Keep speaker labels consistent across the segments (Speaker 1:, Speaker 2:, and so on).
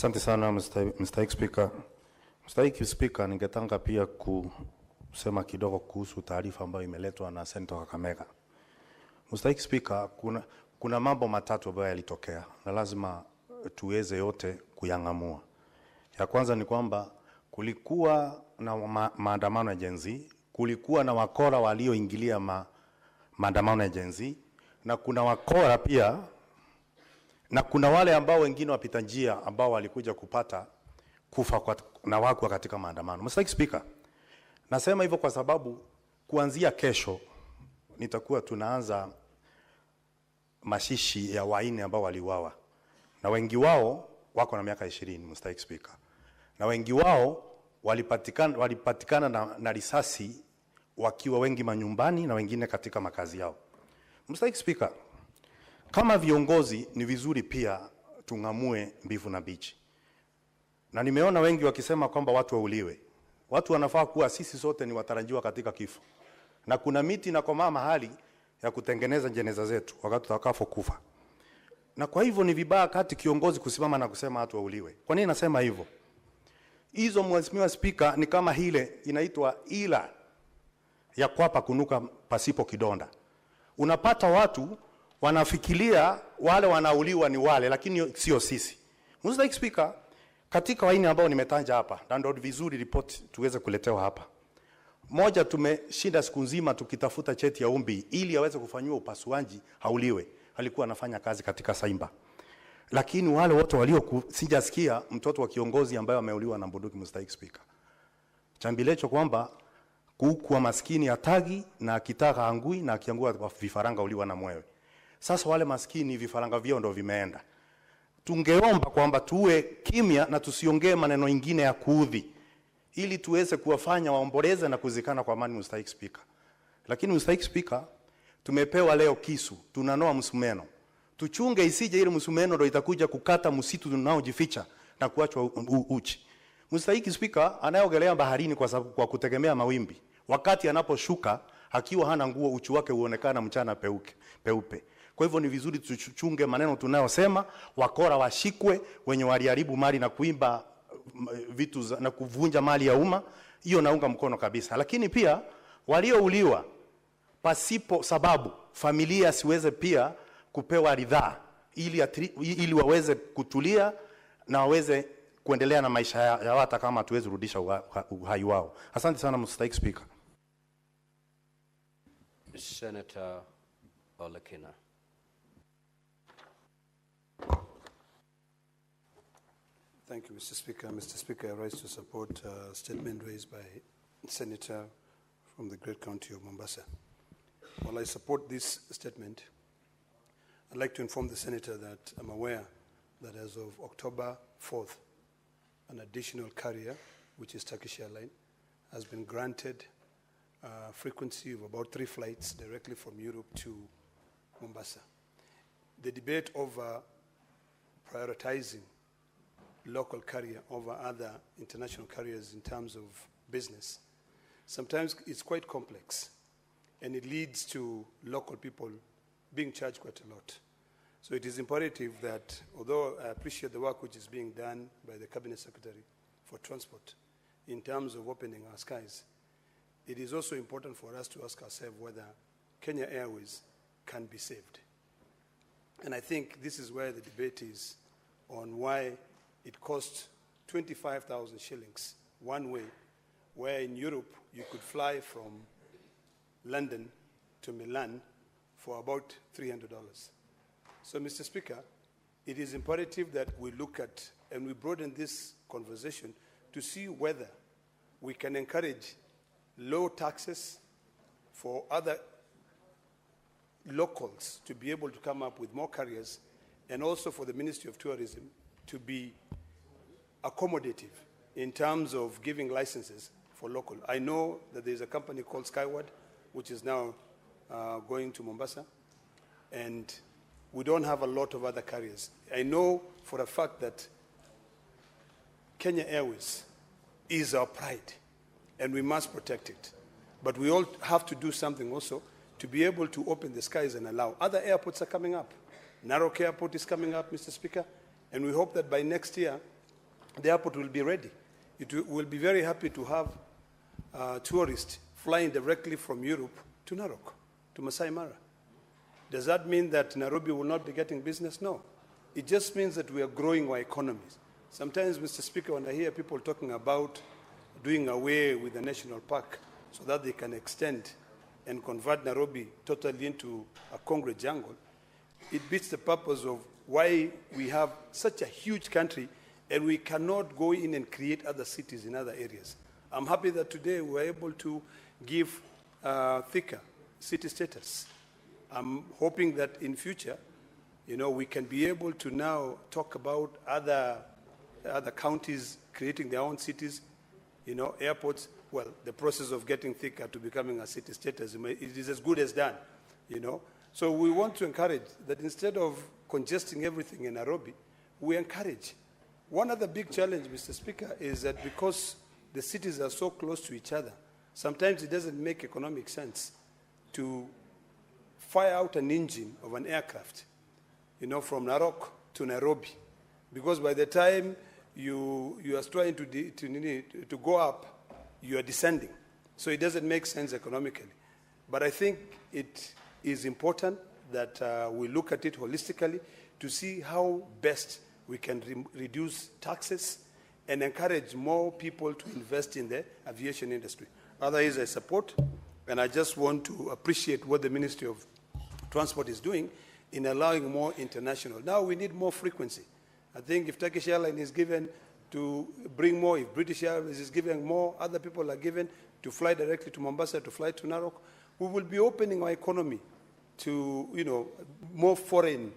Speaker 1: Asante sana Mr. Speaker. Mr. Speaker, ningetaka pia kusema kidogo kuhusu taarifa ambayo imeletwa na Senator Kakamega. Mr. Speaker, kuna mambo matatu ambayo yalitokea na lazima tuweze yote kuyang'amua. Ya kwanza ni kwamba kulikuwa na maandamano ya Gen Z, kulikuwa na wakora walioingilia maandamano ya Gen Z, na kuna wakora pia na kuna wale ambao wengine wapita njia ambao walikuja kupata kufa na wako katika maandamano. Mr. Speaker, nasema hivyo kwa sababu kuanzia kesho nitakuwa tunaanza mashishi ya waine ambao waliuawa. Na wengi wao wako na miaka 20, Mr. Speaker. Na wengi wao walipatikana na risasi wakiwa wengi manyumbani na wengine katika makazi yao. Mr. Speaker, kama viongozi ni vizuri pia tung'amue mbivu na bichi. Na nimeona wengi wakisema kwamba watu wauliwe. Watu wanafaa kuwa sisi sote ni watarajiwa katika kifo. Na kuna miti na komaa mahali ya kutengeneza jeneza zetu wakati tutakapokufa. Na kwa hivyo ni vibaya kati kiongozi kusimama na kusema watu wauliwe. Kwa nini nasema hivyo? Hizo Mheshimiwa Speaker ni kama hile inaitwa ila ya kwapa kunuka pasipo kidonda. Unapata watu wanafikiria wale wanauliwa ni wale, lakini sio sisi. Mr. Speaker, katika waini ambao nimetanja hapa, na ndio vizuri report tuweze kuletewa hapa. Moja, tumeshinda siku nzima tukitafuta cheti ya umbi ili aweze kufanywa upasuaji hauliwe. Alikuwa anafanya kazi katika Saimba. Lakini wale wote sijasikia mtoto wa kiongozi ambaye ameuliwa na bunduki, Mr. Speaker. Chambilecho kwamba kuku maskini atagi na akitaka angui na akiangua vifaranga uliwa na mwewe. Sasa wale maskini vifaranga vyao ndio vimeenda. Tungeomba kwamba tuwe kimya na tusiongee maneno mengine ya kuudhi ili tuweze kuwafanya waomboleze na kuzikana kwa amani, Mr. Speaker. Lakini Mr. Speaker, tumepewa leo kisu, tunanoa msumeno. Tuchunge isije ile msumeno ndio itakuja kukata msitu tunaojificha na kuachwa uchi. Mr. Speaker, anayeogelea baharini kwa kutegemea mawimbi, wakati anaposhuka akiwa hana nguo, uchi wake huonekana mchana peupe. Kwa hivyo ni vizuri tuchunge maneno tunayosema, wakora washikwe, wenye waliharibu mali na kuimba vitu na kuvunja mali ya umma, hiyo naunga mkono kabisa. Lakini pia waliouliwa pasipo sababu, familia siweze pia kupewa ridhaa ili waweze kutulia na waweze kuendelea na maisha ya hata kama tuweze rudisha uhai wao. Asante sana Mr. Speaker.
Speaker 2: Senator Olekina.
Speaker 3: Thank you, Mr. Speaker. Mr. Speaker, I rise to support a statement raised by Senator from the great county of Mombasa. While I support this statement, I'd like to inform the Senator that I'm aware that as of October 4th, an additional carrier, which is Turkish Airlines, has been granted a frequency of about 3 flights directly from Europe to Mombasa. The debate over prioritizing local carrier over other international carriers in terms of business, sometimes it's quite complex, and it leads to local people being charged quite a lot. So it is imperative that, although I appreciate the work which is being done by the Cabinet Secretary for Transport in terms of opening our skies, it is also important for us to ask ourselves whether Kenya Airways can be saved. And I think this is where the debate is on why it costs 25,000 shillings one way, where in Europe you could fly from London to Milan for about $300. So, Mr. Speaker, it is imperative that we look at and we broaden this conversation to see whether we can encourage low taxes for other locals to be able to come up with more carriers, and also for the Ministry of Tourism to be accommodative in terms of giving licenses for local. I know that there's a company called Skyward, which is now going to Mombasa, and we don't have a lot of other carriers. I know for a fact that Kenya Airways is our pride, and we must protect it. But we all have to do something also to be able to open the skies and allow. Other airports are coming up. Narok Airport is coming up, Mr. Speaker, and we hope that by next year the airport will be ready. We'll be very happy to have tourists flying directly from Europe to Narok, to Masai Mara. Does that mean that Nairobi will not be getting business? No. It just means that we are growing our economies. Sometimes, Mr. Speaker, when I hear people talking about doing away with the national park so that they can extend and convert Nairobi totally into a Congress jungle, it beats the purpose of why we have such a huge country and we cannot go in and create other cities in other areas. I'm happy that today we're able to give Thika city status. I'm hoping that in future, we can be able to now talk about other counties creating their own cities, airports. Well, the process of getting Thika to becoming a city status, it is as good as done, So we want to encourage that instead of congesting everything in Nairobi, we encourage. One other big challenge, Mr. Speaker, is that because the cities are so close to each other, sometimes it doesn't make economic sense to fire out an engine of an aircraft, from Narok to Nairobi, because by the time you are trying to go up, you are descending. So it doesn't make sense economically. But I think it is important that we look at it holistically to see how best we can reduce taxes and encourage more people to invest in the aviation industry. Otherwise, I support, and I just want to appreciate what the Ministry of Transport is doing in allowing more international. Now we need more frequency. I think if Turkish Airlines is given to bring more, if British Airways is given more, other people are given to fly directly to Mombasa, to fly to Narok, we will be opening our economy to, more foreign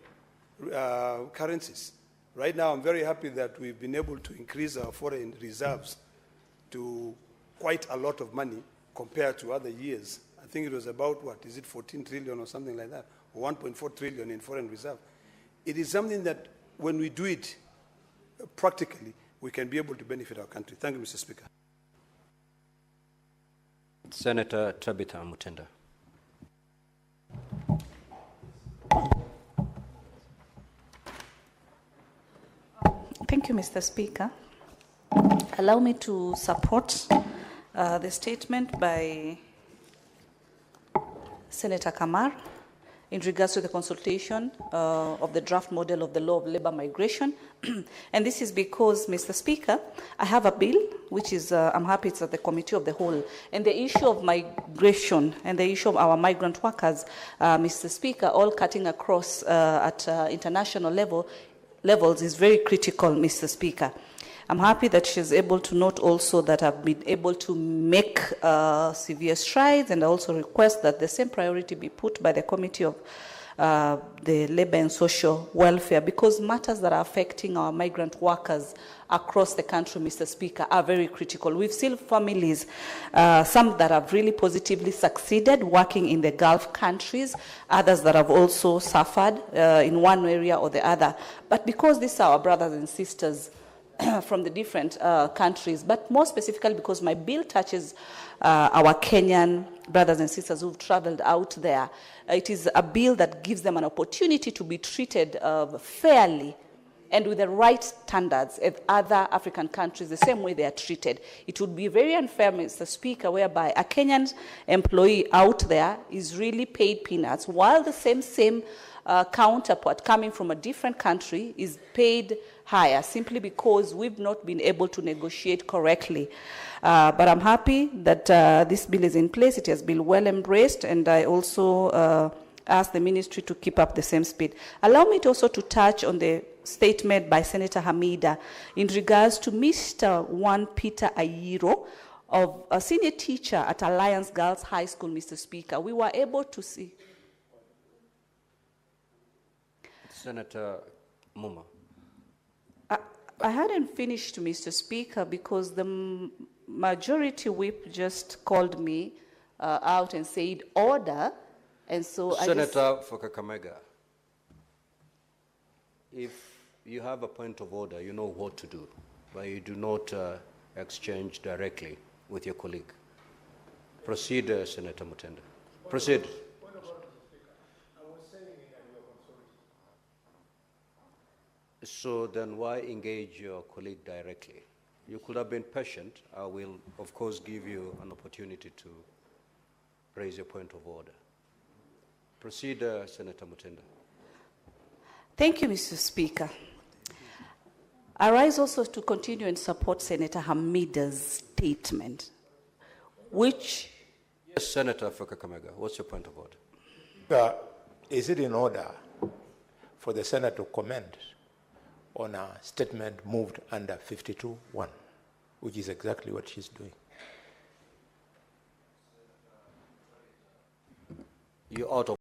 Speaker 3: currencies. Right now, I'm very happy that we've been able to increase our foreign reserves to quite a lot of money compared to other years. I think it was about, 14 trillion or something like that, or 1.4 trillion in foreign reserve. It is something that when we do it practically, we can be able to benefit our country. Thank you, Mr. Speaker.
Speaker 2: Senator Tabitha Mutenda.
Speaker 4: Thank you, Mr. Speaker. Allow me to support the statement by Senator Kamar in regards to the consultation of the draft model of the law of labor migration. And this is because, Mr. Speaker, I have a bill, which is, I'm happy it's at the Committee of the Whole. And the issue of migration and the issue of our migrant workers, Mr. Speaker, all cutting across at international levels is very critical, Mr. Speaker. I'm happy that she's able to note also that I've been able to make severe strides, and I also request that the same priority be put by the Committee of the Labor and Social Welfare, because matters that are affecting our migrant workers across the country, Mr. Speaker, are very critical. We've seen families, some that have really positively succeeded working in the Gulf countries, others that have also suffered in one area or the other. But because these are our brothers and sisters from the different countries, but more specifically because my bill touches our Kenyan brothers and sisters who've traveled out there. It is a bill that gives them an opportunity to be treated fairly and with the right standards as other African countries, the same way they are treated. It would be very unfair, Mr. Speaker, whereby a Kenyan employee out there is really paid peanuts, while the same counterpart coming from a different country is paid higher, simply because we've not been able to negotiate correctly. But I'm happy that this bill is in place. It has been well embraced, and I also ask the ministry to keep up the same speed. Allow me to also to touch on the statement by Senator Hamida in regards to Mr. Juan Peter Ayiro, of a senior teacher at Alliance Girls High School, Mr. Speaker. We were able to see.
Speaker 2: Senator Muma.
Speaker 4: I hadn't finished, Mr. Speaker, because the majority whip just called me out and said order, and so
Speaker 2: Senator for Kakamega, if you have a point of order, you know what to do, but you do not exchange directly with your colleague. Proceed, Senator Mutenda. Proceed. So then why engage your colleague directly? You could have been patient. I will, of course, give you an opportunity to raise your point of order. Proceed, Senator Mutenda.
Speaker 4: Thank you, Mr. Speaker. I rise also to continue and support Senator Hamida's statement, which...
Speaker 2: Yes, Senator Kakamega, what's your point of order?
Speaker 5: Is it in order for the Senate to comment on a statement moved under 52(1), which is exactly what she's doing?
Speaker 2: You're out of